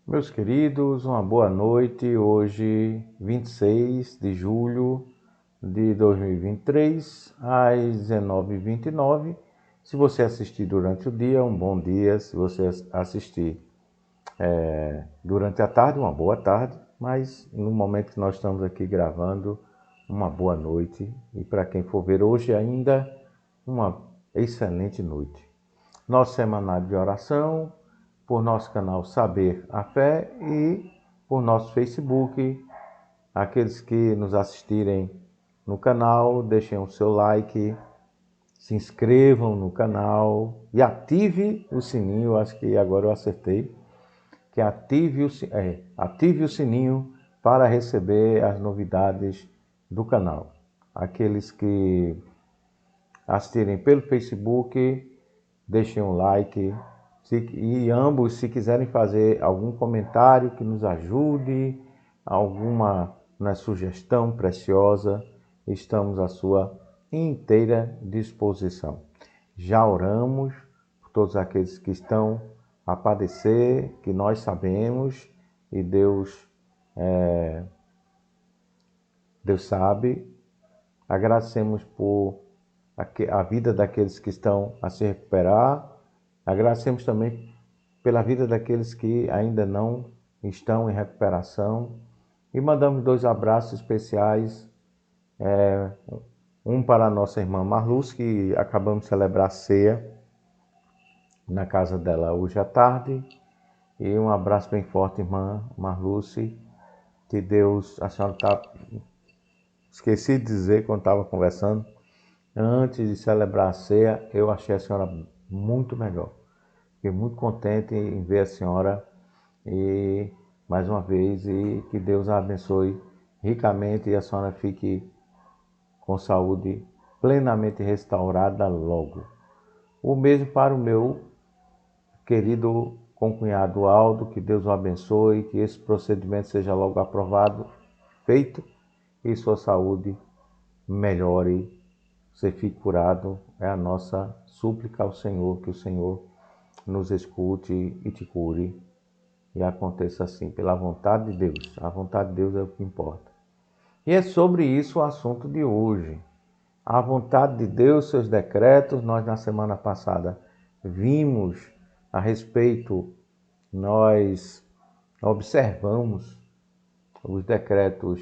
Meus queridos, uma boa noite. Hoje, 26 de julho de 2023, às 19h29. Se você assistir durante o dia, um bom dia. Se você assistir durante a tarde, uma boa tarde. Mas no momento que nós estamos aqui gravando, uma boa noite. E para quem for ver hoje ainda, uma excelente noite. Nosso semanário de oração, por nosso canal Saber a Fé e por nosso Facebook. Aqueles que nos assistirem no canal, deixem o seu like, se inscrevam no canal e ative o sininho. Acho que agora eu acertei, que ative o sininho para receber as novidades do canal. Aqueles que assistirem pelo Facebook, deixem um like. E ambos, se quiserem fazer algum comentário que nos ajude, alguma sugestão preciosa, estamos à sua inteira disposição. Já oramos por todos aqueles que estão a padecer, que nós sabemos, e Deus sabe. Agradecemos por a vida daqueles que estão a se recuperar. Agradecemos também pela vida daqueles que ainda não estão em recuperação. E mandamos 2 abraços especiais. Um para a nossa irmã Marluz, que acabamos de celebrar a ceia na casa dela hoje à tarde. E um abraço bem forte, irmã Marluce. Que Deus, a senhora esqueci de dizer quando estava conversando, antes de celebrar a ceia, eu achei a senhora muito melhor. Fiquei muito contente em ver a senhora e mais uma vez, e que Deus a abençoe ricamente e a senhora fique com saúde plenamente restaurada logo. O mesmo para o meu querido concunhado Aldo, que Deus o abençoe, que esse procedimento seja logo aprovado, feito, e sua saúde melhore, você fique curado. É a nossa súplica ao Senhor, que o Senhor nos escute e te cure, e aconteça assim, pela vontade de Deus. A vontade de Deus é o que importa. E é sobre isso o assunto de hoje. A vontade de Deus, seus decretos. Nós na semana passada vimos a respeito, nós observamos os decretos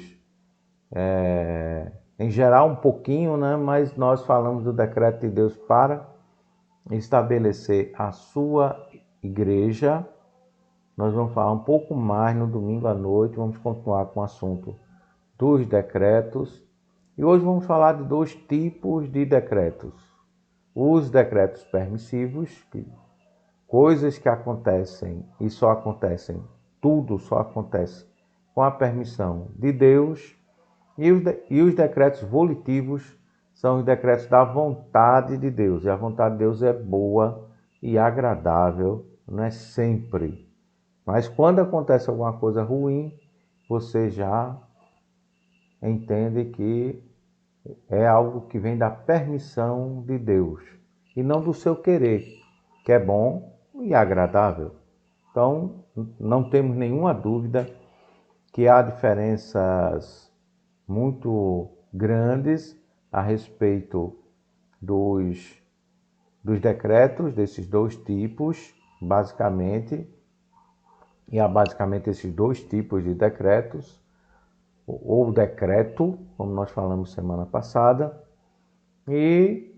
em geral um pouquinho, né? Mas nós falamos do decreto de Deus para estabelecer a sua igreja. Nós vamos falar um pouco mais no domingo à noite, vamos continuar com o assunto dos decretos. E hoje vamos falar de 2 tipos de decretos. Os decretos permissivos, coisas que acontecem e só acontecem, tudo só acontece com a permissão de Deus. E os decretos volitivos são os decretos da vontade de Deus. E a vontade de Deus é boa e agradável, não é sempre. Mas quando acontece alguma coisa ruim, você já entende que é algo que vem da permissão de Deus e não do seu querer, que é bom e agradável. Então, não temos nenhuma dúvida que há diferenças muito grandes a respeito dos decretos, desses 2 tipos, basicamente. E há basicamente esses 2 tipos de decretos, ou decreto, como nós falamos semana passada. E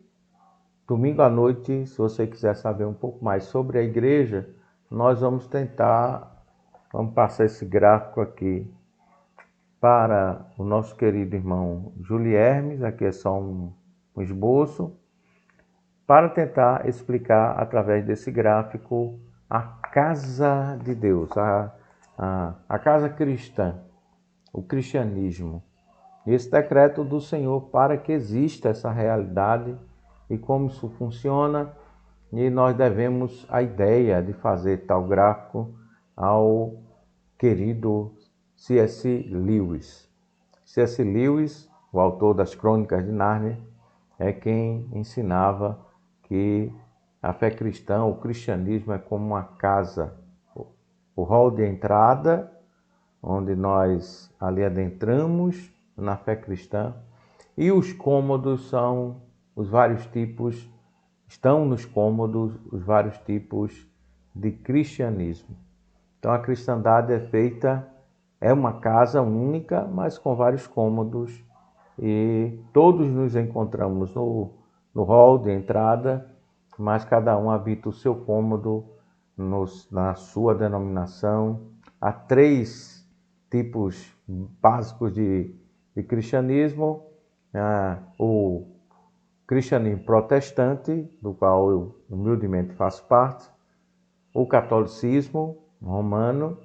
domingo à noite, se você quiser saber um pouco mais sobre a igreja, nós vamos passar esse gráfico aqui para o nosso querido irmão Júlio Hermes. Aqui é só um esboço, para tentar explicar através desse gráfico a casa de Deus, a casa cristã, o cristianismo. Esse decreto do Senhor para que exista essa realidade e como isso funciona. E nós devemos a ideia de fazer tal gráfico ao querido C.S. Lewis. C.S. Lewis, o autor das Crônicas de Nárnia, é quem ensinava que a fé cristã, o cristianismo, é como uma casa, o hall de entrada, onde nós ali adentramos na fé cristã, e os cômodos são os vários tipos, estão nos cômodos os vários tipos de cristianismo. Então a cristandade é uma casa única, mas com vários cômodos, e todos nos encontramos no hall de entrada, mas cada um habita o seu cômodo na sua denominação. Há 3 tipos básicos de cristianismo: o cristianismo protestante, do qual eu humildemente faço parte, o catolicismo romano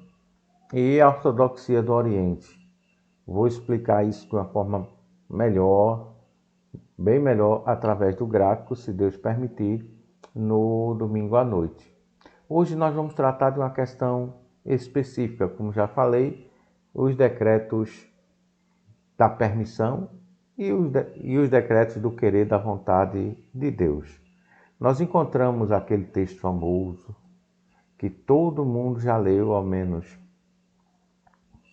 e a ortodoxia do Oriente. Vou explicar isso de uma forma melhor, bem melhor, através do gráfico, se Deus permitir, no domingo à noite. Hoje nós vamos tratar de uma questão específica, como já falei, os decretos da permissão e os decretos do querer, da vontade de Deus. Nós encontramos aquele texto famoso que todo mundo já leu, ao menos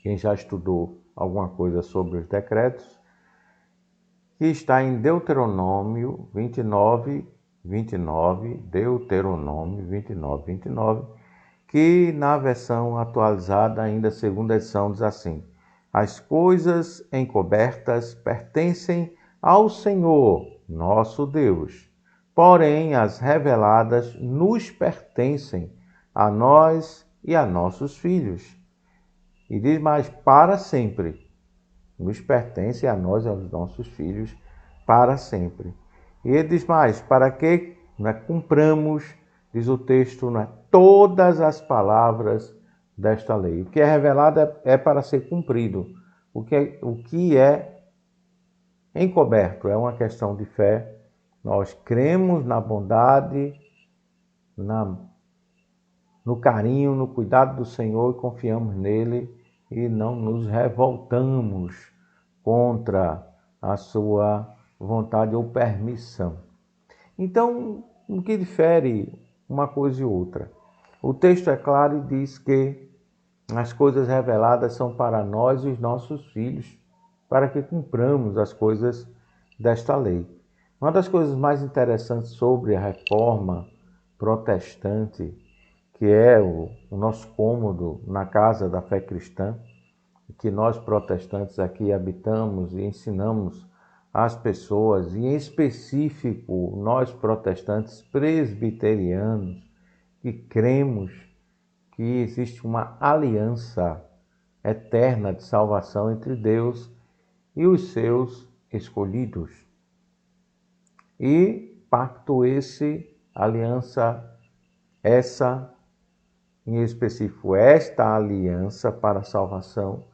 quem já estudou alguma coisa sobre os decretos, que está em Deuteronômio 29, 29, Deuteronômio 29, 29, que na versão atualizada, ainda segunda edição, diz assim: as coisas encobertas pertencem ao Senhor, nosso Deus, porém as reveladas nos pertencem a nós e a nossos filhos. E diz mais: para sempre. Nos pertence a nós e aos nossos filhos para sempre. E ele diz mais: para que cumpramos, diz o texto, todas as palavras desta lei. O que é revelado é para ser cumprido. O que é encoberto é uma questão de fé. Nós cremos na bondade, no carinho, no cuidado do Senhor, e confiamos nele e não nos revoltamos contra a sua vontade ou permissão. Então, o que difere uma coisa e outra? O texto é claro e diz que as coisas reveladas são para nós e os nossos filhos, para que cumpramos as coisas desta lei. Uma das coisas mais interessantes sobre a reforma protestante, que é o nosso cômodo na casa da fé cristã, que nós protestantes aqui habitamos e ensinamos às pessoas, e em específico nós protestantes presbiterianos, que cremos que existe uma aliança eterna de salvação entre Deus e os seus escolhidos. E pacto esse, aliança essa, em específico esta aliança para a salvação,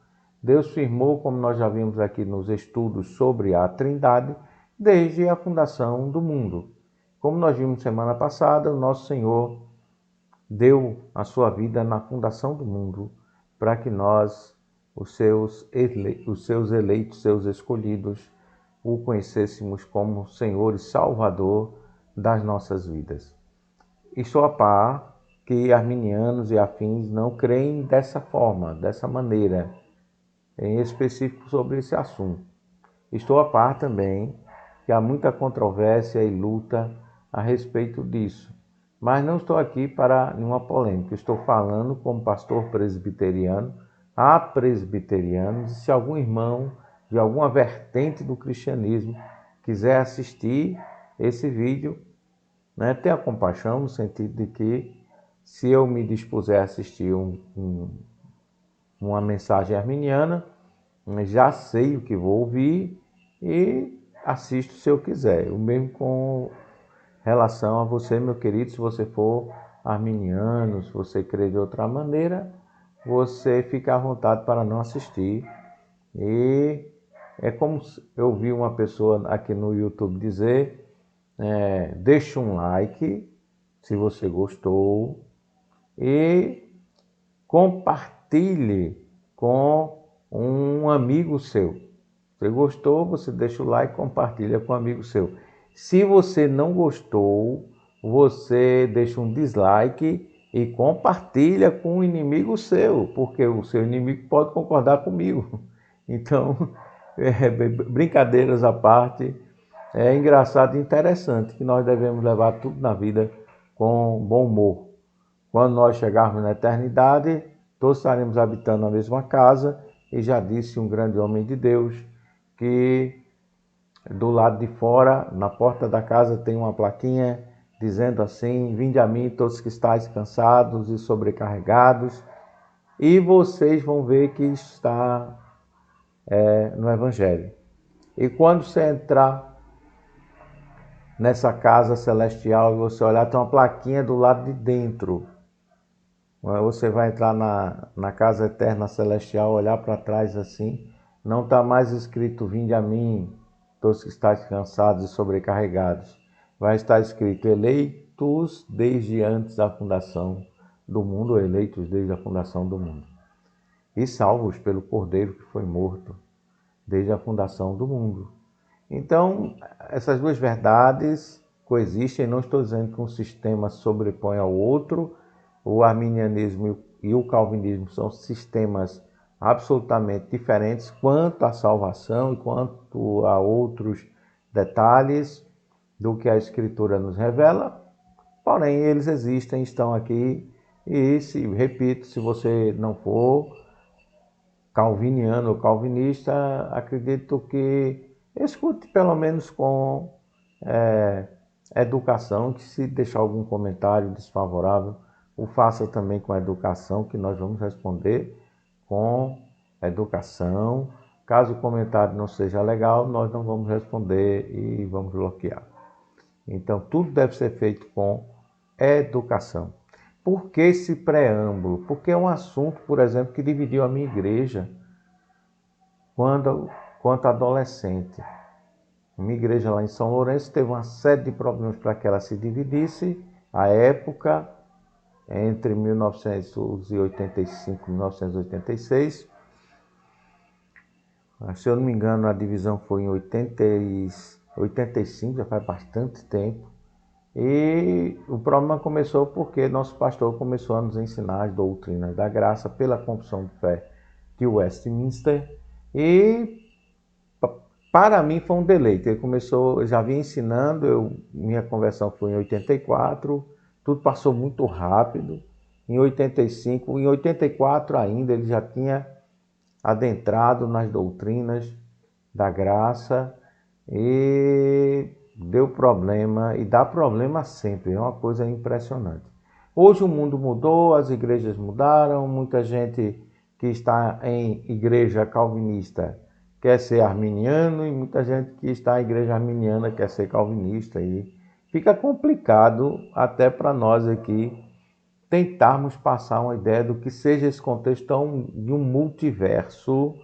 Deus firmou, como nós já vimos aqui nos estudos sobre a Trindade, desde a fundação do mundo. Como nós vimos semana passada, o nosso Senhor deu a sua vida na fundação do mundo para que nós, os seus eleitos, seus escolhidos, o conhecêssemos como Senhor e Salvador das nossas vidas. Estou a par que arminianos e afins não creem dessa forma, dessa maneira, em específico sobre esse assunto. Estou a par também que há muita controvérsia e luta a respeito disso, mas não estou aqui para nenhuma polêmica. Estou falando como pastor presbiteriano a presbiterianos, e se algum irmão de alguma vertente do cristianismo quiser assistir esse vídeo, tenha compaixão, no sentido de que, se eu me dispuser a assistir uma mensagem arminiana, já sei o que vou ouvir e assisto se eu quiser. O mesmo com relação a você, meu querido, se você for arminiano, se você crê de outra maneira, você fica à vontade para não assistir. E é como eu vi uma pessoa aqui no YouTube dizer: deixe um like se você gostou e compartilhe com um amigo seu. Você gostou, você deixa o like e compartilha com um amigo seu. Se você não gostou, você deixa um dislike e compartilha com o inimigo seu, porque o seu inimigo pode concordar comigo. Então, brincadeiras à parte, é engraçado e interessante que nós devemos levar tudo na vida com bom humor. Quando nós chegarmos na eternidade, todos estaremos habitando a mesma casa, e já disse um grande homem de Deus que do lado de fora, na porta da casa, tem uma plaquinha dizendo assim: vinde a mim todos que estáis cansados e sobrecarregados, e vocês vão ver que está no Evangelho. E quando você entrar nessa casa celestial e você olhar, tem uma plaquinha do lado de dentro. Você vai entrar na casa eterna celestial, olhar para trás assim, não está mais escrito vinde a mim, todos que estáis cansados e sobrecarregados. Vai estar escrito eleitos desde antes da fundação do mundo, eleitos desde a fundação do mundo. E salvos pelo Cordeiro que foi morto desde a fundação do mundo. Então, essas duas verdades coexistem. Não estou dizendo que um sistema sobrepõe ao outro. O arminianismo e o calvinismo são sistemas absolutamente diferentes quanto à salvação e quanto a outros detalhes do que a Escritura nos revela. Porém, eles existem, estão aqui. E, repito, se você não for calviniano ou calvinista, acredito que escute pelo menos com educação, que se deixar algum comentário desfavorável, o faça também com educação, que nós vamos responder com educação. Caso o comentário não seja legal, nós não vamos responder e vamos bloquear. Então, tudo deve ser feito com educação. Por que esse preâmbulo? Porque é um assunto, por exemplo, que dividiu a minha igreja quanto adolescente. Uma igreja lá em São Lourenço teve uma série de problemas para que ela se dividisse. A época, entre 1985 e 1986. Se eu não me engano, a divisão foi em 85, já faz bastante tempo. E o problema começou porque nosso pastor começou a nos ensinar as doutrinas da graça pela confissão de fé de Westminster. E para mim foi um deleite. Ele começou, eu já vinha ensinando, minha conversão foi em 84, tudo passou muito rápido. Em 85, em 84 ainda, ele já tinha adentrado nas doutrinas da graça e deu problema, e dá problema sempre, é uma coisa impressionante. Hoje o mundo mudou, as igrejas mudaram, muita gente que está em igreja calvinista quer ser arminiano e muita gente que está em igreja arminiana quer ser calvinista, e fica complicado até para nós aqui tentarmos passar uma ideia do que seja esse contexto de um multiverso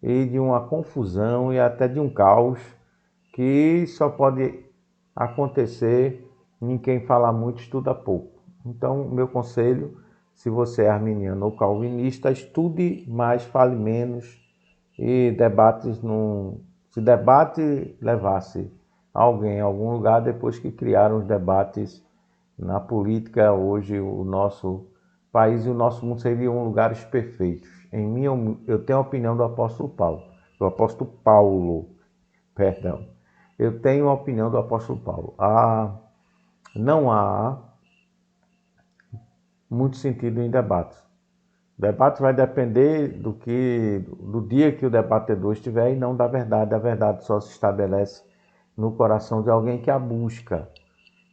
e de uma confusão e até de um caos que só pode acontecer em quem fala muito estuda pouco. Então, meu conselho, se você é arminiano ou calvinista, estude mais, fale menos, e debates se debate levasse alguém a algum lugar, depois que criaram os debates na política, hoje o nosso país e o nosso mundo seriam lugares perfeitos. Eu tenho a opinião do apóstolo Paulo. Eu tenho a opinião do apóstolo Paulo. Não há muito sentido em debates. O debate vai depender do dia que o debatedor estiver e não da verdade. A verdade só se estabelece no coração de alguém que a busca.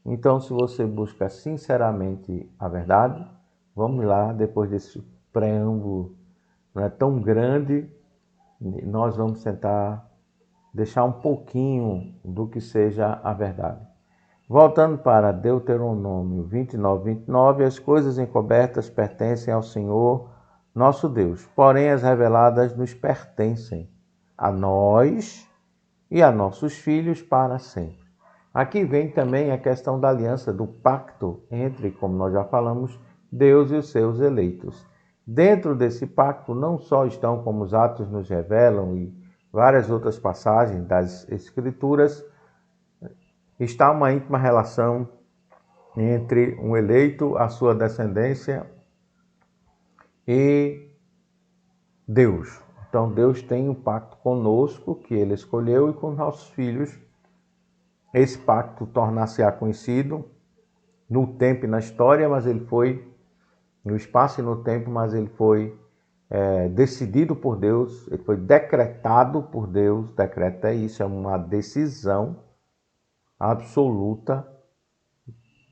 Então, se você busca sinceramente a verdade, vamos lá, depois desse preâmbulo não é tão grande, nós vamos tentar deixar um pouquinho do que seja a verdade. Voltando para Deuteronômio 29, as coisas encobertas pertencem ao Senhor, nosso Deus, porém as reveladas nos pertencem, a nós e a nossos filhos para sempre. Aqui vem também a questão da aliança, do pacto entre, como nós já falamos, Deus e os seus eleitos. Dentro desse pacto não só estão, como os Atos nos revelam e várias outras passagens das Escrituras, está uma íntima relação entre um eleito, a sua descendência e Deus. Então Deus tem um pacto conosco que Ele escolheu e com nossos filhos. Esse pacto tornar-se-á conhecido no tempo e na história, mas ele foi no espaço e no tempo, mas ele foi decidido por Deus, ele foi decretado por Deus. Decreto é isso, é uma decisão absoluta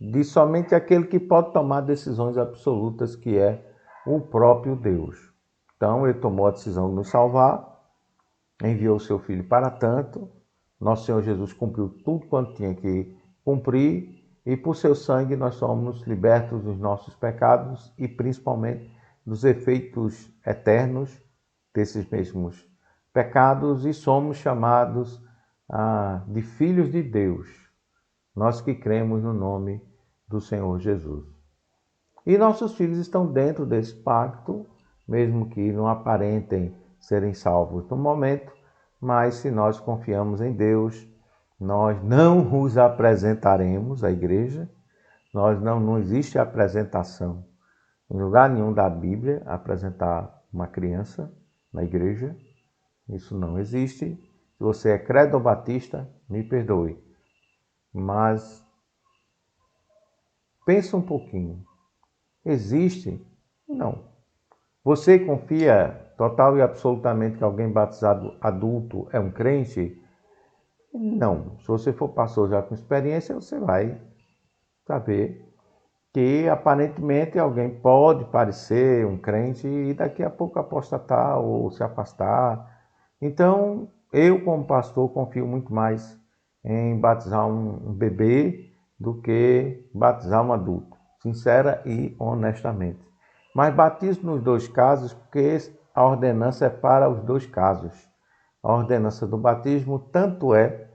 de somente aquele que pode tomar decisões absolutas, que é o próprio Deus. Então ele tomou a decisão de nos salvar, enviou o seu Filho para tanto. Nosso Senhor Jesus cumpriu tudo quanto tinha que cumprir, e por seu sangue nós somos libertos dos nossos pecados e principalmente dos efeitos eternos desses mesmos pecados, e somos chamados de filhos de Deus, nós que cremos no nome do Senhor Jesus. E nossos filhos estão dentro desse pacto, mesmo que não aparentem serem salvos no momento, mas se nós confiamos em Deus, nós não os apresentaremos à igreja. Não existe apresentação em lugar nenhum da Bíblia apresentar uma criança na igreja. Isso não existe. Se você é credo-batista, me perdoe, mas pensa um pouquinho. Existe? Não. Você confia total e absolutamente que alguém batizado adulto é um crente? Não. Se você for pastor já com experiência, você vai saber que aparentemente alguém pode parecer um crente e daqui a pouco apostatar ou se afastar. Então, eu como pastor confio muito mais em batizar um bebê do que batizar um adulto, sincera e honestamente. Mas batizo nos dois casos porque a ordenança é para os dois casos. A ordenança do batismo tanto é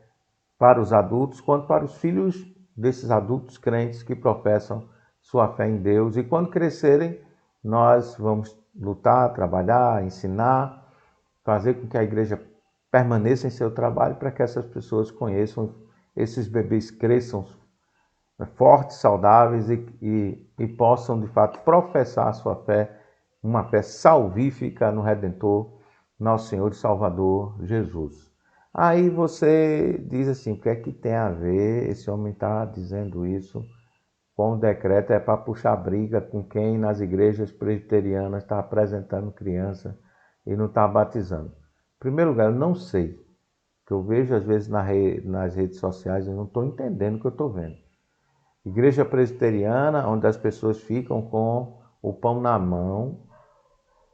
para os adultos quanto para os filhos desses adultos crentes que professam sua fé em Deus. E quando crescerem, nós vamos lutar, trabalhar, ensinar, fazer com que a igreja permaneça em seu trabalho para que essas pessoas conheçam, esses bebês cresçam fortes, saudáveis e possam de fato professar a sua fé, uma fé salvífica no Redentor, nosso Senhor e Salvador Jesus. Aí você diz assim, o que é que tem a ver? Esse homem está dizendo isso com o decreto, é para puxar briga com quem nas igrejas presbiterianas está apresentando criança e não está batizando. Em primeiro lugar, eu não sei, que eu vejo às vezes nas redes sociais, eu não estou entendendo o que eu estou vendo. Igreja presbiteriana, onde as pessoas ficam com o pão na mão,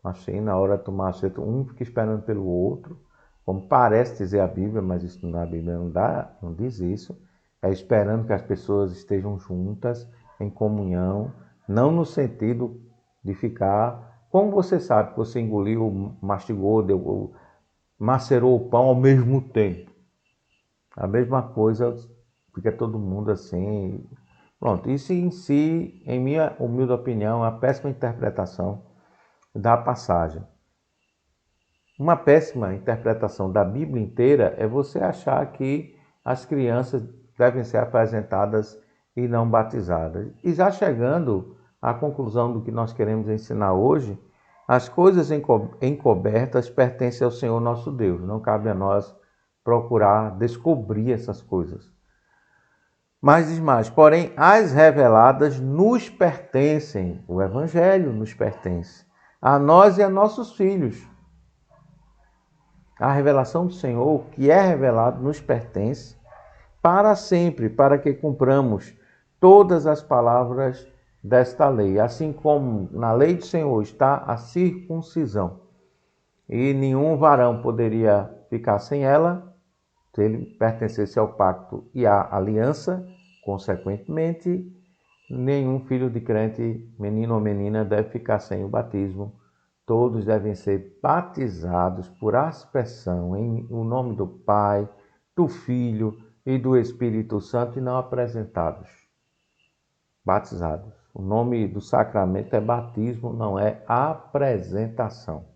assim, na hora de tomar aceito, um fica esperando pelo outro, como parece dizer a Bíblia, mas isso na Bíblia não diz isso. É esperando que as pessoas estejam juntas, em comunhão, não no sentido de ficar, como você sabe, que você engoliu, mastigou, macerou o pão ao mesmo tempo. A mesma coisa, fica todo mundo assim. Pronto, isso em si, em minha humilde opinião, é uma péssima interpretação da passagem. Uma péssima interpretação da Bíblia inteira é você achar que as crianças devem ser apresentadas e não batizadas. E já chegando à conclusão do que nós queremos ensinar hoje, as coisas encobertas pertencem ao Senhor nosso Deus. Não cabe a nós procurar descobrir essas coisas. Mas diz mais, porém, as reveladas nos pertencem, o Evangelho nos pertence, a nós e a nossos filhos. A revelação do Senhor, que é revelado, nos pertence para sempre, para que cumpramos todas as palavras desta lei. Assim como na lei do Senhor está a circuncisão, e nenhum varão poderia ficar sem ela, se ele pertencesse ao pacto e à aliança, consequentemente, nenhum filho de crente, menino ou menina, deve ficar sem o batismo. Todos devem ser batizados por aspersão em o nome do Pai, do Filho e do Espírito Santo e não apresentados. Batizados. O nome do sacramento é batismo, não é apresentação.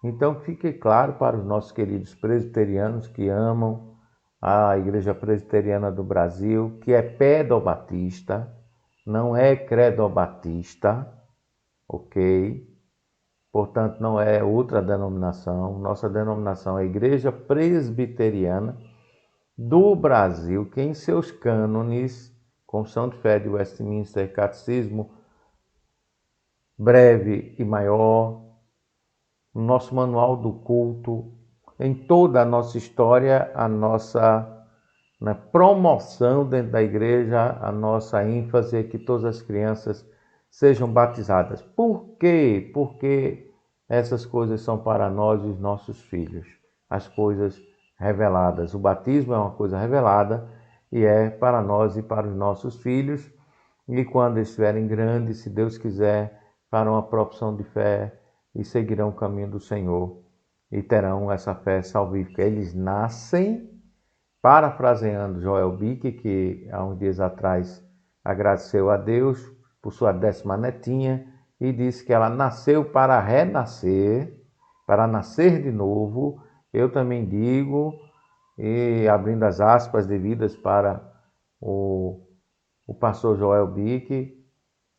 Então fique claro para os nossos queridos presbiterianos que amam a Igreja Presbiteriana do Brasil, que é pedobatista, não é credo-batista, ok? Portanto, não é outra denominação. Nossa denominação é a Igreja Presbiteriana do Brasil, que em seus cânones, Confissão de Fé de Westminster, Catecismo Breve e Maior, no nosso manual do culto, em toda a nossa história, a nossa promoção dentro da igreja, a nossa ênfase é que todas as crianças sejam batizadas. Por quê? Porque essas coisas são para nós e os nossos filhos, as coisas reveladas. O batismo é uma coisa revelada e é para nós e para os nossos filhos. E quando estiverem grandes, se Deus quiser, farão a profissão de fé e seguirão o caminho do Senhor e terão essa fé salvífica. Eles nascem, parafraseando Joel Bick, que há uns dias atrás agradeceu a Deus por sua 10ª netinha e disse que ela nasceu para renascer, para nascer de novo. Eu também digo, e abrindo as aspas devidas para o pastor Joel Bick,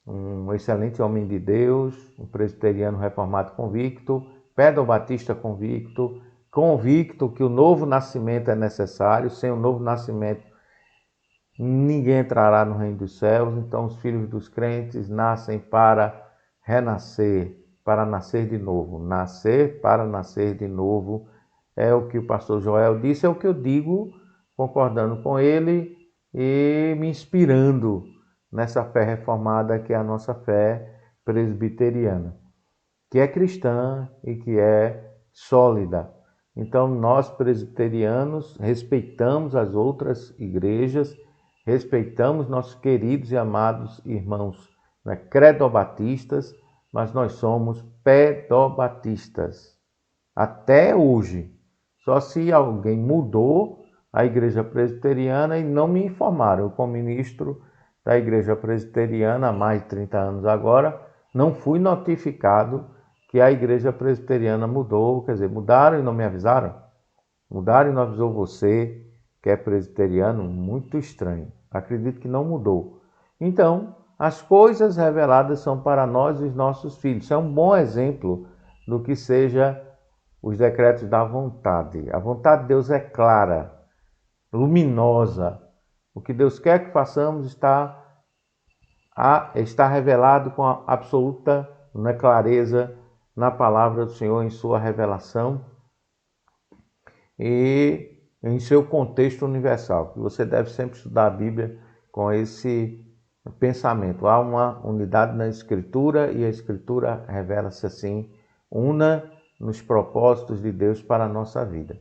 um excelente homem de Deus, um presbiteriano reformado convicto, pedobatista convicto que o novo nascimento é necessário. Sem o novo nascimento, ninguém entrará no reino dos céus. Então, os filhos dos crentes nascem para renascer, para nascer de novo. Nascer para nascer de novo é o que o pastor Joel disse, é o que eu digo, concordando com ele e me inspirando nessa fé reformada que é a nossa fé presbiteriana, que é cristã e que é sólida. Então, nós presbiterianos respeitamos as outras igrejas, respeitamos nossos queridos e amados irmãos credobatistas, mas nós somos pedobatistas. Até hoje. Só se alguém mudou a igreja presbiteriana e não me informaram. Eu, como ministro da igreja presbiteriana há mais de 30 anos agora, não fui notificado que a igreja presbiteriana mudou. Quer dizer, mudaram e não me avisaram? Mudaram e não avisou você, que é presbiteriano? Muito estranho. Acredito que não mudou. Então, as coisas reveladas são para nós e os nossos filhos. Isso é um bom exemplo do que seja os decretos da vontade. A vontade de Deus é clara, luminosa. O que Deus quer que façamos está revelado com a absoluta clareza na palavra do Senhor, em sua revelação e em seu contexto universal. Você deve sempre estudar a Bíblia com esse pensamento. Há uma unidade na Escritura e a Escritura revela-se assim, una nos propósitos de Deus para a nossa vida.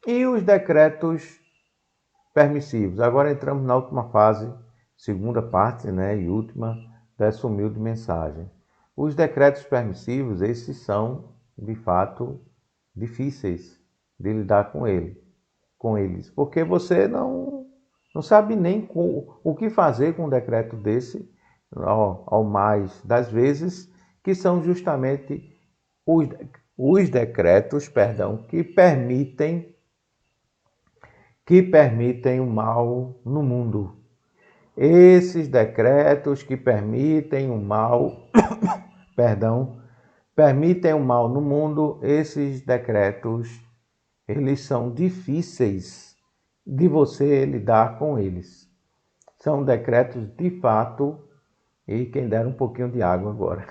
E os decretos permissivos. Agora entramos na última fase, segunda parte, e última dessa humilde mensagem. Os decretos permissivos, esses são, de fato, difíceis de lidar com eles, porque você não sabe nem o que fazer com um decreto desse, ao mais das vezes, que são justamente os decretos, que permitem o mal no mundo. Esses decretos que permitem o mal, permitem o mal no mundo, esses decretos, eles são difíceis de você lidar com eles. São decretos de fato, e quem dera um pouquinho de água agora,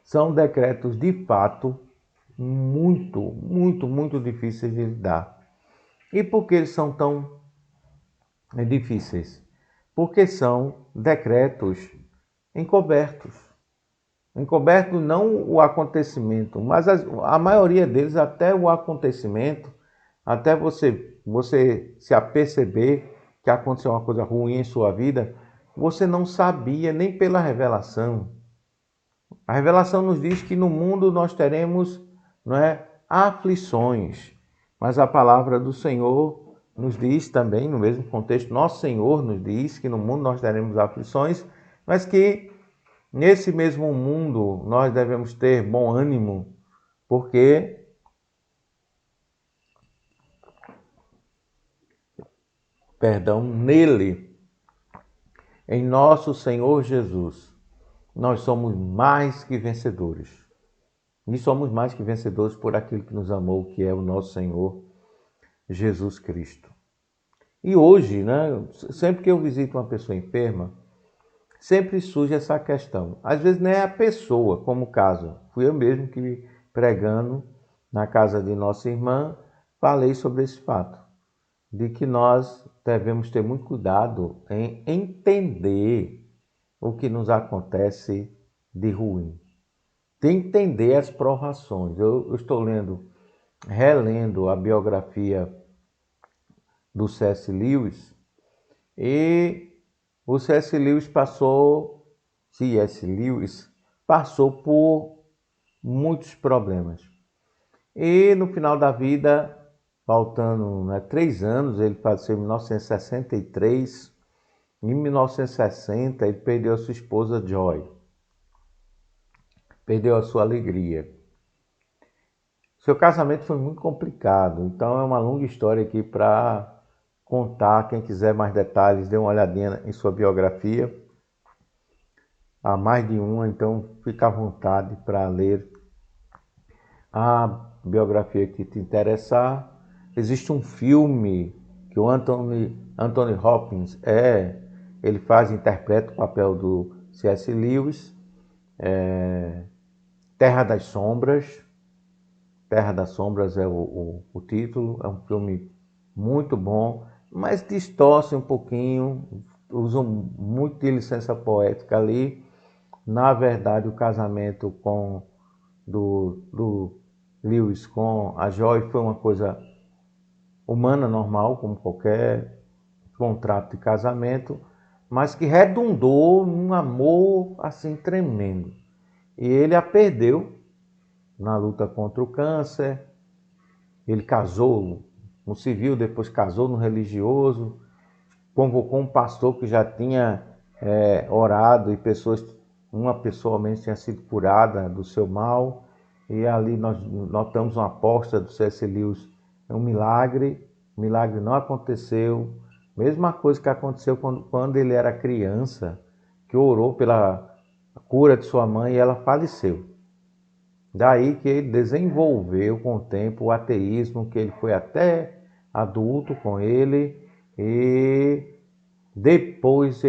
são decretos de fato muito, muito, muito difíceis de lidar. E por que eles são tão difíceis? Porque são decretos encobertos. Encoberto não o acontecimento, mas a maioria deles, até o acontecimento, até você se aperceber que aconteceu uma coisa ruim em sua vida, você não sabia nem pela revelação. A revelação nos diz que no mundo nós teremos, aflições, mas a palavra do Senhor nos diz também, no mesmo contexto, nosso Senhor nos diz que no mundo nós teremos aflições, mas que nesse mesmo mundo nós devemos ter bom ânimo, porque nele em nosso Senhor Jesus, nós somos mais que vencedores. E somos mais que vencedores por aquele que nos amou, que é o nosso Senhor Jesus Cristo. E hoje, né, sempre que eu visito uma pessoa enferma, sempre surge essa questão. Às vezes nem é a pessoa, como o caso. Fui eu mesmo que, pregando na casa de nossa irmã, falei sobre esse fato, de que nós devemos ter muito cuidado em entender o que nos acontece de ruim. De entender as provações. Eu estou relendo a biografia do C.S. Lewis, e o C.S. Lewis passou por muitos problemas. E no final da vida, faltando 3 anos, ele faleceu em 1963. Em 1960, ele perdeu a sua esposa Joy. Perdeu a sua alegria. Seu casamento foi muito complicado, então é uma longa história aqui para contar. Quem quiser mais detalhes, dê uma olhadinha em sua biografia. Há mais de uma, então fica à vontade para ler a biografia que te interessar. Existe um filme que o Anthony Hopkins ele interpreta o papel do C.S. Lewis, Terra das Sombras. Terra das Sombras é o título. É um filme muito bom, mas distorce um pouquinho, usam muito de licença poética ali. Na verdade, o casamento do Lewis com a Joy foi uma coisa humana, normal, como qualquer contrato de casamento, mas que redundou num amor assim tremendo. E ele a perdeu na luta contra o câncer. Ele casou no civil, depois casou no religioso, convocou um pastor que já tinha orado, e uma pessoa menos tinha sido curada do seu mal. E ali nós notamos uma aposta do C.S. Lewis, um milagre. O milagre não aconteceu. Mesma coisa que aconteceu quando ele era criança, que orou pela cura de sua mãe e ela faleceu. Daí que ele desenvolveu com o tempo o ateísmo, que ele foi até adulto com ele, e depois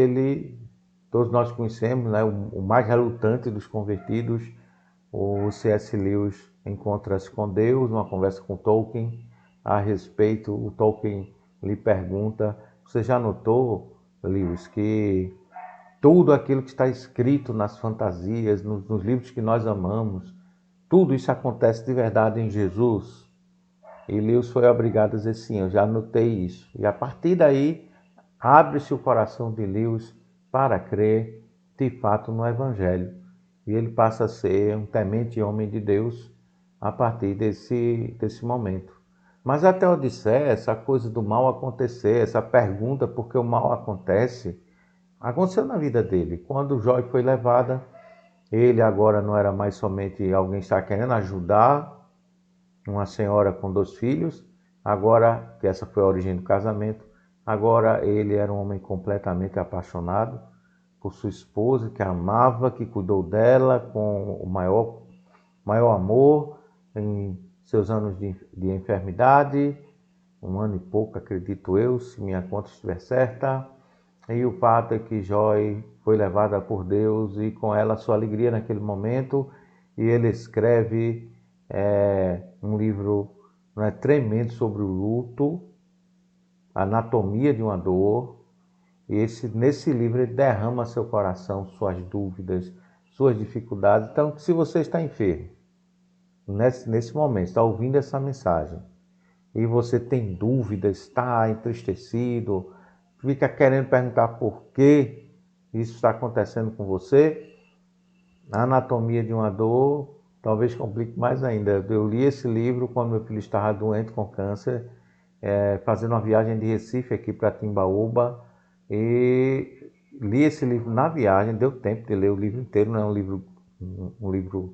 todos nós conhecemos, né, o mais relutante dos convertidos, o C.S. Lewis encontra-se com Deus, numa conversa com Tolkien a respeito. O Tolkien lhe pergunta: você já notou, Lewis, que tudo aquilo que está escrito nas fantasias, nos livros que nós amamos, tudo isso acontece de verdade em Jesus? E Lewis foi obrigado a dizer: sim, eu já notei isso. E a partir daí, abre-se o coração de Lewis para crer de fato no Evangelho. E ele passa a ser um temente homem de Deus a partir desse momento. Mas até Odisseia, essa coisa do mal acontecer, essa pergunta por que o mal acontece, aconteceu na vida dele. Quando Joy foi levada, ele agora não era mais somente alguém que está querendo ajudar uma senhora com 2 filhos, agora, que essa foi a origem do casamento, agora ele era um homem completamente apaixonado por sua esposa, que a amava, que cuidou dela com o maior amor em seus anos de enfermidade, 1 ano e pouco, acredito eu, se minha conta estiver certa. E o fato é que Joy foi levada por Deus e com ela a sua alegria naquele momento. E ele escreve um livro tremendo sobre o luto, Anatomia de uma Dor. E nesse livro ele derrama seu coração, suas dúvidas, suas dificuldades. Então, se você está enfermo, nesse momento, está ouvindo essa mensagem, e você tem dúvidas, está entristecido, fica querendo perguntar por que isso está acontecendo com você, a Anatomia de uma Dor talvez complique mais ainda. Eu li esse livro quando meu filho estava doente com câncer, fazendo uma viagem de Recife aqui para Timbaúba, e li esse livro na viagem. Deu tempo de ler o livro inteiro, não é um livro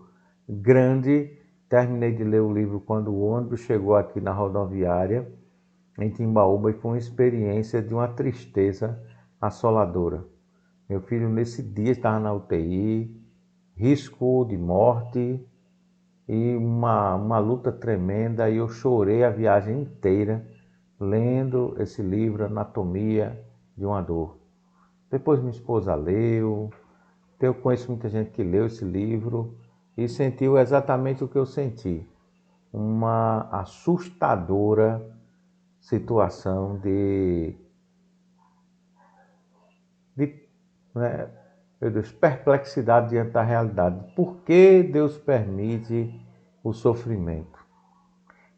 grande. Terminei de ler o livro quando o ônibus chegou aqui na rodoviária em Timbaúba, e foi uma experiência de uma tristeza assoladora. Meu filho, nesse dia, estava na UTI, risco de morte e uma luta tremenda. E eu chorei a viagem inteira lendo esse livro, Anatomia de uma Dor. Depois minha esposa leu, eu conheço muita gente que leu esse livro e sentiu exatamente o que eu senti. Uma assustadora situação de né, meu Deus, perplexidade diante da realidade. Por que Deus permite o sofrimento?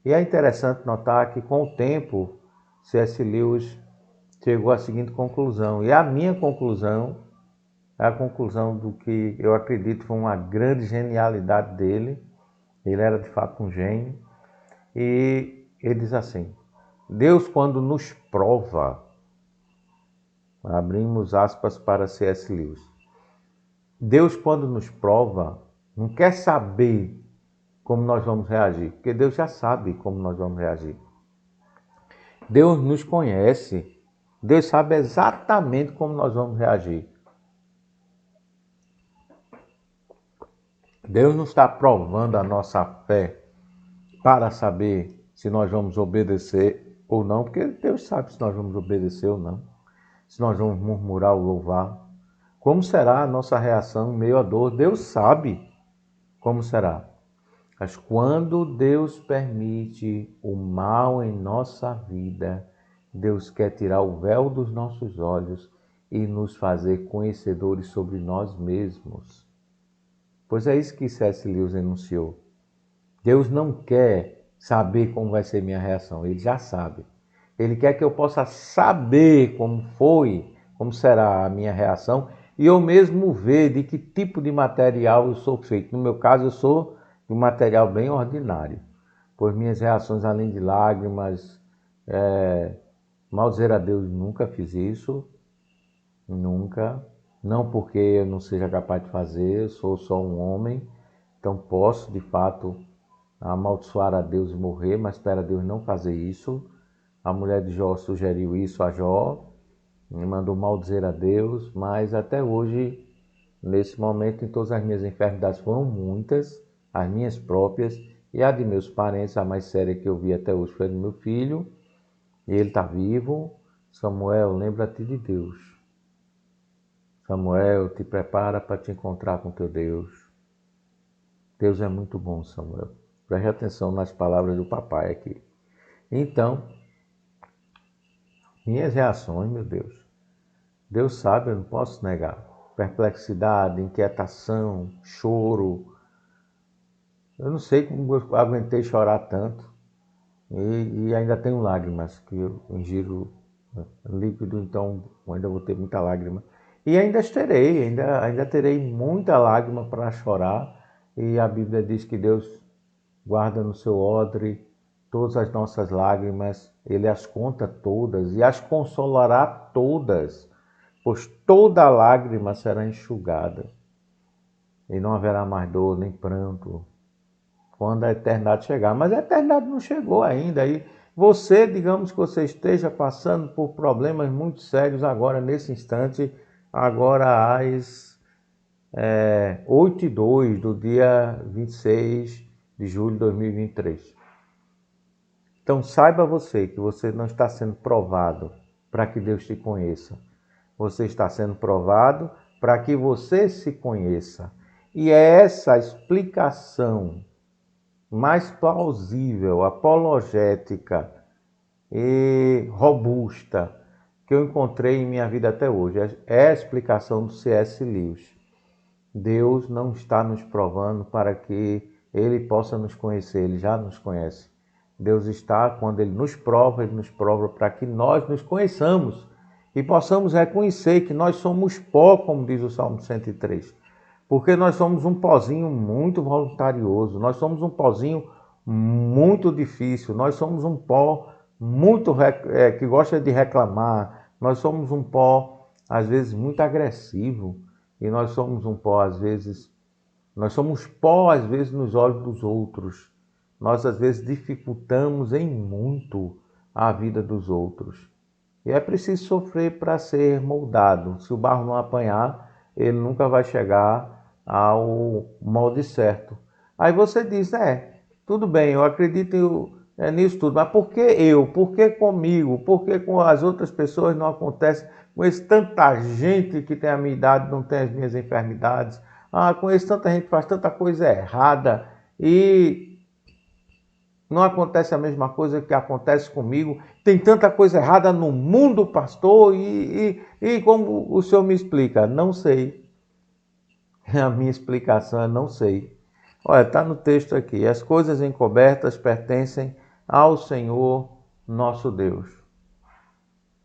E é interessante notar que com o tempo, C.S. Lewis chegou à seguinte conclusão. E a minha conclusão é a conclusão do que eu acredito foi uma grande genialidade dele. Ele era de fato um gênio. E ele diz assim: Deus, quando nos prova, abrimos aspas para C.S. Lewis, Deus, quando nos prova, não quer saber como nós vamos reagir, porque Deus já sabe como nós vamos reagir. Deus nos conhece, Deus sabe exatamente como nós vamos reagir. Deus não está provando a nossa fé para saber se nós vamos obedecer ou não, porque Deus sabe se nós vamos obedecer ou não, se nós vamos murmurar ou louvar. Como será a nossa reação em meio à dor? Deus sabe como será. Mas quando Deus permite o mal em nossa vida, Deus quer tirar o véu dos nossos olhos e nos fazer conhecedores sobre nós mesmos. Pois é isso que C.S. Lewis enunciou. Deus não quer saber como vai ser minha reação, Ele já sabe. Ele quer que eu possa saber como foi, como será a minha reação, e eu mesmo ver de que tipo de material eu sou feito. No meu caso, eu sou de um material bem ordinário, pois minhas reações, além de lágrimas, maldizer a Deus, nunca fiz isso, nunca. Não porque eu não seja capaz de fazer, eu sou só um homem, então posso, de fato, amaldiçoar a Deus e morrer, mas espera Deus não fazer isso. A mulher de Jó sugeriu isso a Jó, me mandou maldizer a Deus, mas até hoje, nesse momento, em todas as minhas enfermidades foram muitas, as minhas próprias, e a de meus parentes, a mais séria que eu vi até hoje foi a do meu filho, e ele está vivo. Samuel, lembra-te de Deus. Samuel, te prepara para te encontrar com teu Deus. Deus é muito bom, Samuel. Preste atenção nas palavras do papai aqui. Então, minhas reações, meu Deus. Deus sabe, eu não posso negar. Perplexidade, inquietação, choro. Eu não sei como eu aguentei chorar tanto. E ainda tenho lágrimas, que eu ingiro líquido, então ainda vou ter muita lágrima. E ainda terei muita lágrima para chorar. E a Bíblia diz que Deus guarda no seu odre todas as nossas lágrimas, Ele as conta todas e as consolará todas, pois toda lágrima será enxugada e não haverá mais dor nem pranto quando a eternidade chegar. Mas a eternidade não chegou ainda. E você, digamos que você esteja passando por problemas muito sérios agora, nesse instante, agora às 8h02 do dia 26 de julho de 2023. Então saiba você que você não está sendo provado para que Deus te conheça. Você está sendo provado para que você se conheça. E é essa explicação mais plausível, apologética e robusta que eu encontrei em minha vida até hoje. É a explicação do C.S. Lewis. Deus não está nos provando para que Ele possa nos conhecer, Ele já nos conhece. Deus está, quando Ele nos prova para que nós nos conheçamos e possamos reconhecer que nós somos pó, como diz o Salmo 103. Porque nós somos um pozinho muito voluntarioso, nós somos um pozinho muito difícil, nós somos um pó muito que gosta de reclamar, nós somos um pó, às vezes, muito agressivo, e nós somos um pó, às vezes, nos olhos dos outros. Nós, às vezes, dificultamos em muito a vida dos outros. E é preciso sofrer para ser moldado. Se o barro não apanhar, ele nunca vai chegar ao molde certo. Aí você diz, tudo bem, eu acredito nisso tudo, mas por que eu? Por que comigo? Por que com as outras pessoas não acontece? Com esse tanta gente que tem a minha idade, não tem as minhas enfermidades. Com esse tanta gente que faz tanta coisa errada e não acontece a mesma coisa que acontece comigo. Tem tanta coisa errada no mundo, pastor, e como o senhor me explica? Não sei. A minha explicação é não sei. Olha, está no texto aqui. As coisas encobertas pertencem ao Senhor nosso Deus.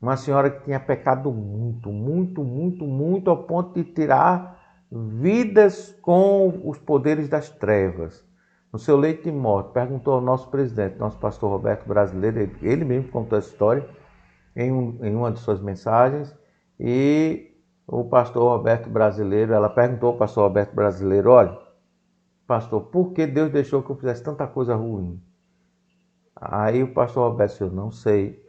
Uma senhora que tinha pecado muito, muito, muito, muito, ao ponto de tirar vidas com os poderes das trevas. No seu leito de morte, perguntou ao nosso presidente, nosso pastor Roberto Brasileiro, ele mesmo contou essa história em uma de suas mensagens, e o pastor Roberto Brasileiro, ela perguntou ao pastor Roberto Brasileiro, olha, pastor, por que Deus deixou que eu fizesse tanta coisa ruim? Aí o pastor Roberto disse, eu não sei.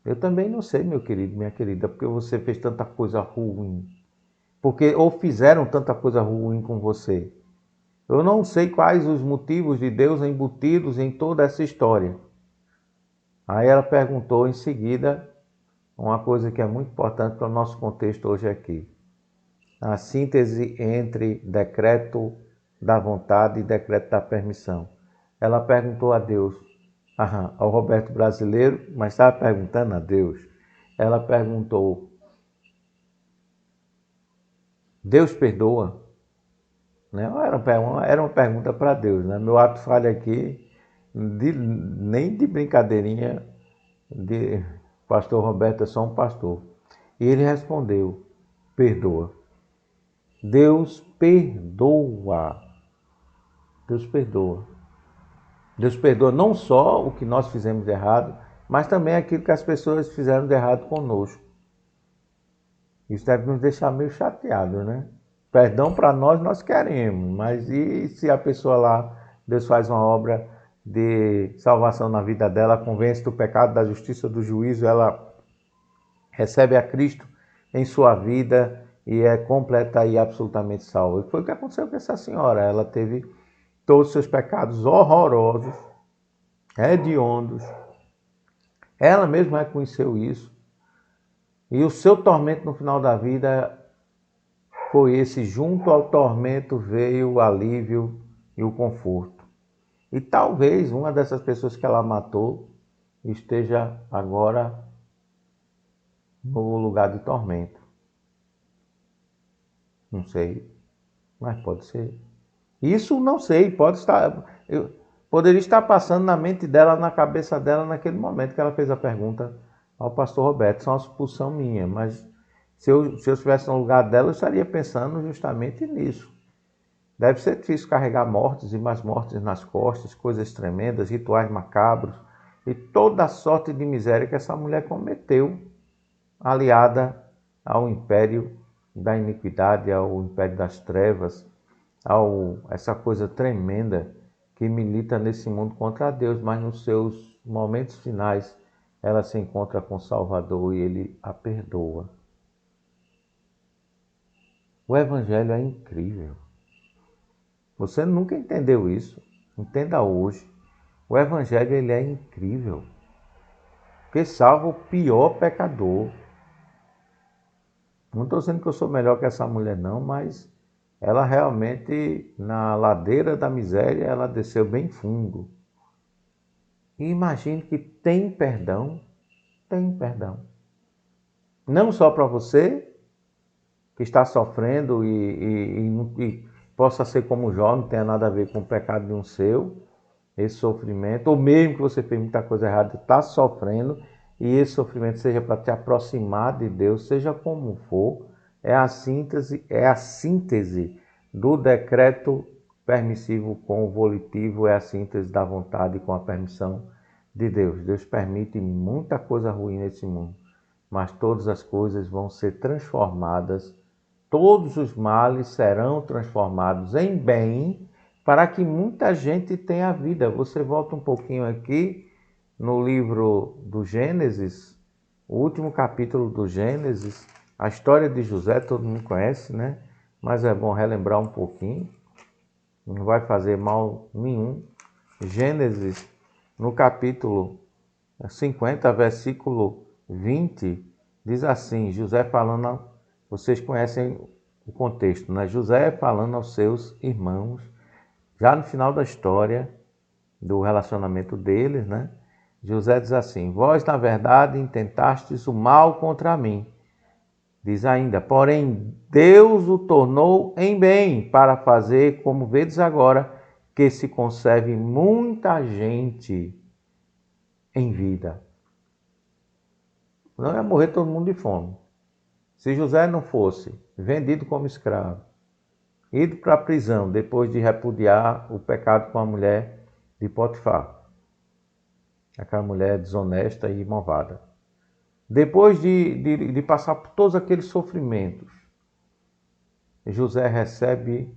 Eu também não sei, meu querido, minha querida, porque você fez tanta coisa ruim. Porque ou fizeram tanta coisa ruim com você. Eu não sei quais os motivos de Deus embutidos em toda essa história. Aí ela perguntou em seguida uma coisa que é muito importante para o nosso contexto hoje aqui. A síntese entre decreto da vontade e decreto da permissão. Ela perguntou a Deus, ao Roberto Brasileiro, mas estava perguntando a Deus. Ela perguntou, Deus perdoa? Né? Era uma pergunta para Deus. Né? Meu ato falha aqui, nem de brincadeirinha, de pastor Roberto é só um pastor. E ele respondeu, perdoa. Deus perdoa. Deus perdoa. Deus perdoa não só o que nós fizemos de errado, mas também aquilo que as pessoas fizeram de errado conosco. Isso deve nos deixar meio chateados, né? Perdão para nós queremos, mas e se a pessoa lá, Deus faz uma obra de salvação na vida dela, convence do pecado, da justiça, do juízo, ela recebe a Cristo em sua vida e é completa e absolutamente salva. E foi o que aconteceu com essa senhora. Ela teve todos os seus pecados horrorosos, hediondos. Ela mesma reconheceu isso. E o seu tormento no final da vida foi esse, junto ao tormento veio o alívio e o conforto. E talvez uma dessas pessoas que ela matou esteja agora no lugar de tormento. Não sei, mas pode ser. Isso não sei, poderia estar passando na mente dela, na cabeça dela, naquele momento que ela fez a pergunta ao pastor Roberto. Isso é uma suposição minha, mas se eu estivesse no lugar dela, eu estaria pensando justamente nisso. Deve ser difícil carregar mortes e mais mortes nas costas, coisas tremendas, rituais macabros e toda a sorte de miséria que essa mulher cometeu, aliada ao império da iniquidade, ao império das trevas, essa coisa tremenda que milita nesse mundo contra Deus, mas nos seus momentos finais ela se encontra com o Salvador e ele a perdoa. O Evangelho é incrível. Você nunca entendeu isso? Entenda hoje. O Evangelho ele é incrível, porque salva o pior pecador. Não estou dizendo que eu sou melhor que essa mulher não, mas ela realmente, na ladeira da miséria, ela desceu bem fundo. E imagine que tem perdão. Não só para você, que está sofrendo e possa ser como Jó, não tenha nada a ver com o pecado de um seu, esse sofrimento, ou mesmo que você fez muita coisa errada e está sofrendo, e esse sofrimento seja para te aproximar de Deus, seja como for, é a síntese do decreto permissivo com o volitivo, é a síntese da vontade com a permissão de Deus. Deus permite muita coisa ruim nesse mundo, mas todas as coisas vão ser transformadas, todos os males serão transformados em bem, para que muita gente tenha vida. Você volta um pouquinho aqui no livro do Gênesis, o último capítulo do Gênesis, a história de José, todo mundo conhece, né? Mas é bom relembrar um pouquinho, não vai fazer mal nenhum. Gênesis, no capítulo 50, versículo 20, diz assim, José falando, vocês conhecem o contexto, né? José falando aos seus irmãos, já no final da história do relacionamento deles, né? José diz assim, vós na verdade intentastes o mal contra mim. Diz ainda, porém Deus o tornou em bem para fazer, como vedes agora, que se conserve muita gente em vida. Não ia morrer todo mundo de fome. Se José não fosse vendido como escravo, ido para a prisão depois de repudiar o pecado com a mulher de Potifar, aquela mulher desonesta e malvada. Depois de passar por todos aqueles sofrimentos, José recebe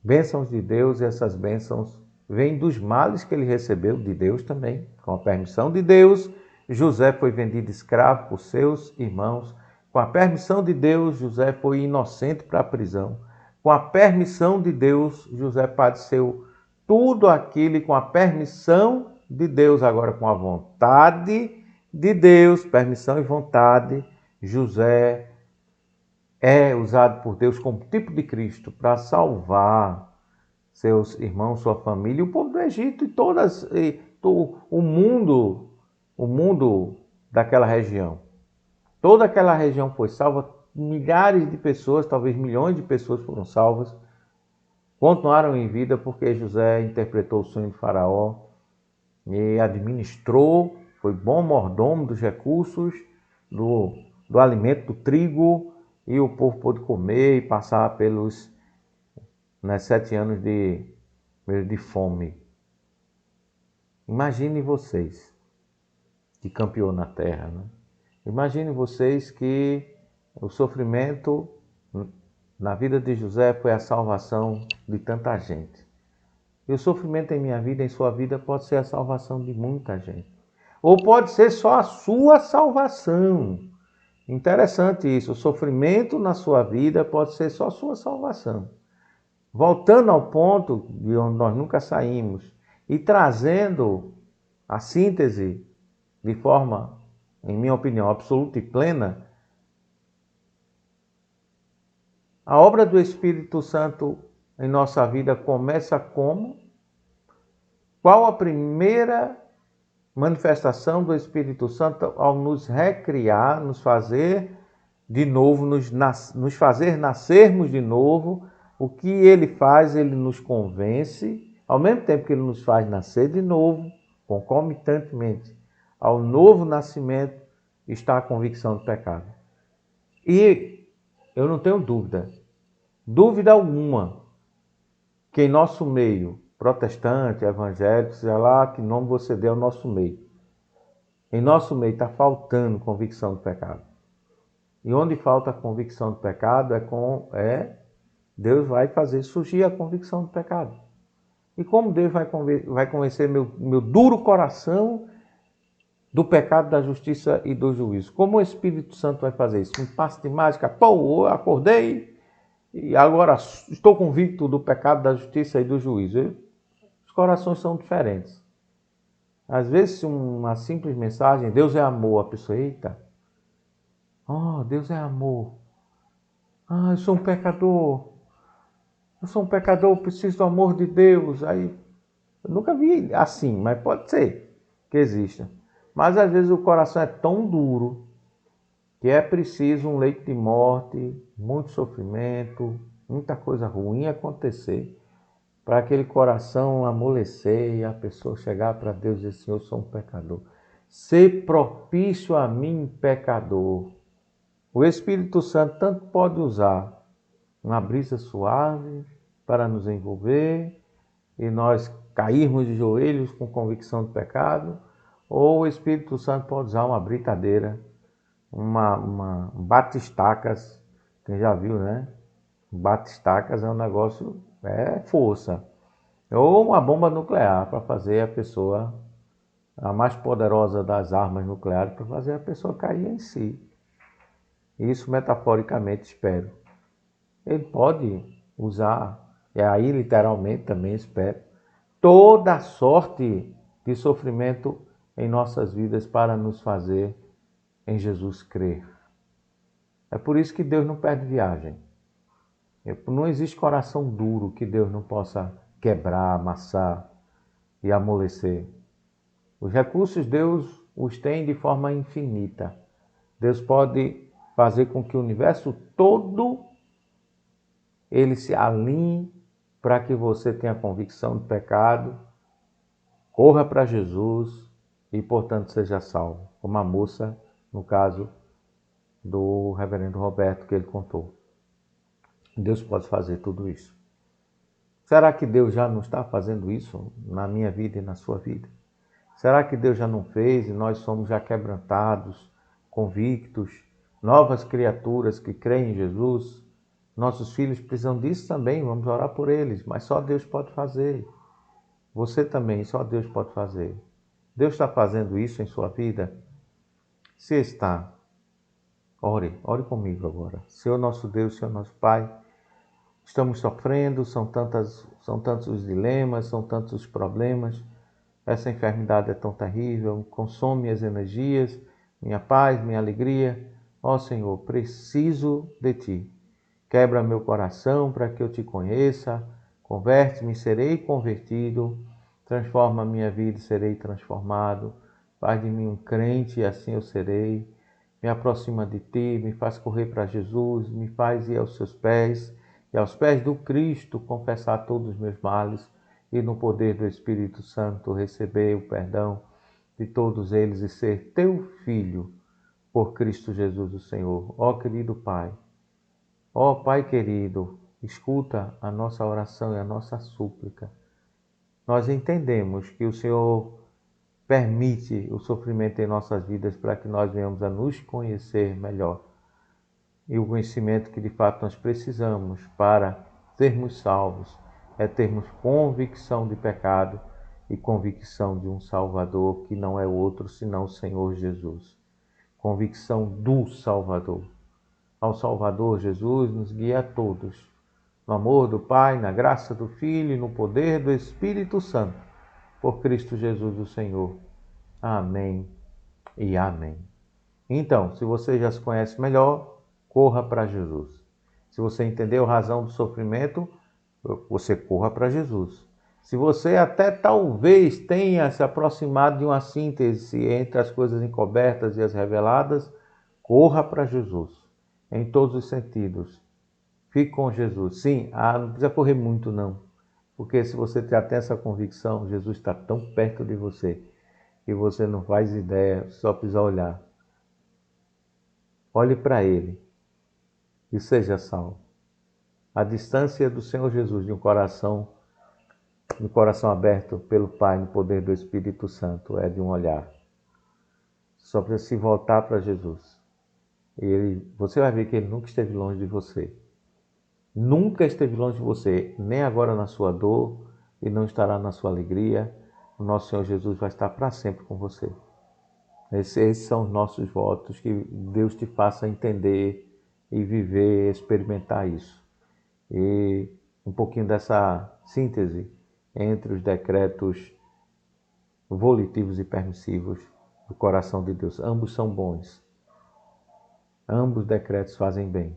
bênçãos de Deus e essas bênçãos vêm dos males que ele recebeu de Deus também. Com a permissão de Deus, José foi vendido escravo por seus irmãos. Com a permissão de Deus, José foi inocente para a prisão. Com a permissão de Deus, José padeceu tudo aquilo e com a permissão de Deus, agora com a vontade de Deus, permissão e vontade, José é usado por Deus como tipo de Cristo para salvar seus irmãos, sua família, o povo do Egito o mundo daquela região. Toda aquela região foi salva, milhares de pessoas, talvez milhões de pessoas foram salvas, continuaram em vida porque José interpretou o sonho de Faraó e administrou, foi bom mordomo dos recursos, do alimento, do trigo, e o povo pôde comer e passar pelos 7 anos de fome. Imagine vocês que campeou na terra, né? Imagine vocês que o sofrimento na vida de José foi a salvação de tanta gente. E o sofrimento em minha vida, em sua vida, pode ser a salvação de muita gente. Ou pode ser só a sua salvação. Interessante isso, o sofrimento na sua vida pode ser só a sua salvação. Voltando ao ponto de onde nós nunca saímos e trazendo a síntese de forma, em minha opinião, absoluta e plena, a obra do Espírito Santo em nossa vida começa como? Qual a primeira manifestação do Espírito Santo ao nos recriar, nos fazer de novo, nos fazer nascermos de novo? O que ele faz, ele nos convence, ao mesmo tempo que ele nos faz nascer de novo, concomitantemente ao novo nascimento, está a convicção do pecado. E eu não tenho dúvida alguma, que em nosso meio, protestante, evangélico, seja lá que nome você dê ao nosso meio, em nosso meio está faltando convicção do pecado. E onde falta a convicção do pecado Deus vai fazer surgir a convicção do pecado. E como Deus vai convencer meu duro coração do pecado, da justiça e do juízo? Como o Espírito Santo vai fazer isso? Um passe de mágica, pô, eu acordei e agora estou convicto do pecado, da justiça e do juízo. Os corações são diferentes. Às vezes uma simples mensagem, Deus é amor, a pessoa, eita, oh, Deus é amor. Ah, eu sou um pecador. Eu sou um pecador, preciso do amor de Deus. Aí, eu nunca vi assim, mas pode ser que exista. Mas às vezes o coração é tão duro que é preciso um leito de morte, muito sofrimento, muita coisa ruim acontecer para aquele coração amolecer e a pessoa chegar para Deus e dizer, Senhor, eu sou um pecador. Ser propício a mim, pecador. O Espírito Santo tanto pode usar uma brisa suave para nos envolver e nós cairmos de joelhos com convicção do pecado, ou o Espírito Santo pode usar uma britadeira, um bate-estacas, quem já viu, né? Bate-estacas é um negócio, é força. Ou uma bomba nuclear para fazer a pessoa a mais poderosa das armas nucleares para fazer a pessoa cair em si. Isso metaforicamente espero. Ele pode usar, e aí literalmente também espero, toda a sorte de sofrimento em nossas vidas para nos fazer em Jesus crer. É por isso que Deus não perde viagem. Não existe coração duro que Deus não possa quebrar, amassar e amolecer. Os recursos Deus os tem de forma infinita. Deus pode fazer com que o universo todo ele se alinhe para que você tenha convicção de pecado, corra para Jesus e, portanto, seja salvo. Como a moça, no caso do reverendo Roberto, que ele contou. Deus pode fazer tudo isso. Será que Deus já não está fazendo isso na minha vida e na sua vida? Será que Deus já não fez e nós somos já quebrantados, convictos, novas criaturas que creem em Jesus? Nossos filhos precisam disso também, vamos orar por eles, mas só Deus pode fazer. Você também, só Deus pode fazer. Deus está fazendo isso em sua vida? Se está, ore comigo agora. Senhor nosso Deus, Senhor nosso Pai, estamos sofrendo, são tantos os dilemas, são tantos os problemas. Essa enfermidade é tão terrível, consome as energias, minha paz, minha alegria. Ó Senhor, preciso de Ti. Quebra meu coração para que eu Te conheça, converte-me, serei convertido, transforma a minha vida e serei transformado. Faz de mim um crente e assim eu serei. Me aproxima de Ti, me faz correr para Jesus, me faz ir aos Seus pés e aos pés do Cristo confessar todos os meus males e no poder do Espírito Santo receber o perdão de todos eles e ser Teu Filho por Cristo Jesus o Senhor. Ó querido Pai, ó Pai querido, escuta a nossa oração e a nossa súplica. Nós entendemos que o Senhor permite o sofrimento em nossas vidas para que nós venhamos a nos conhecer melhor. E o conhecimento que de fato nós precisamos para sermos salvos é termos convicção de pecado e convicção de um Salvador que não é outro senão o Senhor Jesus. Convicção do Salvador. Ao Salvador Jesus nos guia a todos, no amor do Pai, na graça do Filho e no poder do Espírito Santo, por Cristo Jesus o Senhor. Amém e amém. Então, se você já se conhece melhor, corra para Jesus. Se você entendeu a razão do sofrimento, você corra para Jesus. Se você até talvez tenha se aproximado de uma síntese entre as coisas encobertas e as reveladas, corra para Jesus, em todos os sentidos. Fique com Jesus. Sim, não precisa correr muito não, porque se você já tem essa convicção, Jesus está tão perto de você, que você não faz ideia, só precisa olhar. Olhe para Ele e seja salvo. A distância do Senhor Jesus de um coração aberto pelo Pai no poder do Espírito Santo é de um olhar. Só precisa se voltar para Jesus. Você vai ver que Ele nunca esteve longe de você. Nunca esteve longe de você, nem agora na sua dor e não estará na sua alegria. O nosso Senhor Jesus vai estar para sempre com você. Esses são os nossos votos, que Deus te faça entender e viver, experimentar isso. E um pouquinho dessa síntese entre os decretos volitivos e permissivos do coração de Deus. Ambos são bons. Ambos decretos fazem bem.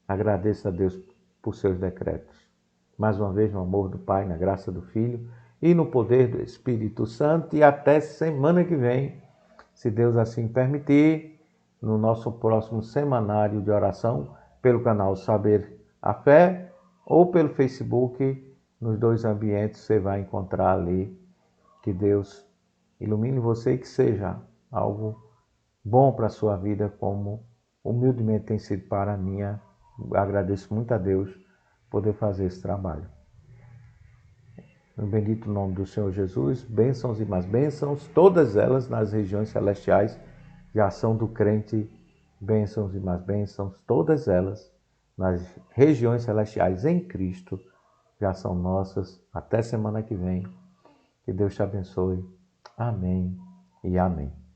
Agradeça a Deus por seus decretos. Mais uma vez, no amor do Pai, na graça do Filho e no poder do Espírito Santo. E até semana que vem, se Deus assim permitir, no nosso próximo semanário de oração, pelo canal Saber a Fé ou pelo Facebook. Nos dois ambientes você vai encontrar ali. Que Deus ilumine você e que seja algo bom para a sua vida, como humildemente tem sido para a minha. Agradeço muito a Deus poder fazer esse trabalho. No bendito nome do Senhor Jesus, bênçãos e mais bênçãos, todas elas nas regiões celestiais de ação do crente, bênçãos e mais bênçãos, todas elas nas regiões celestiais em Cristo, já são nossas. Até semana que vem. Que Deus te abençoe. Amém e amém.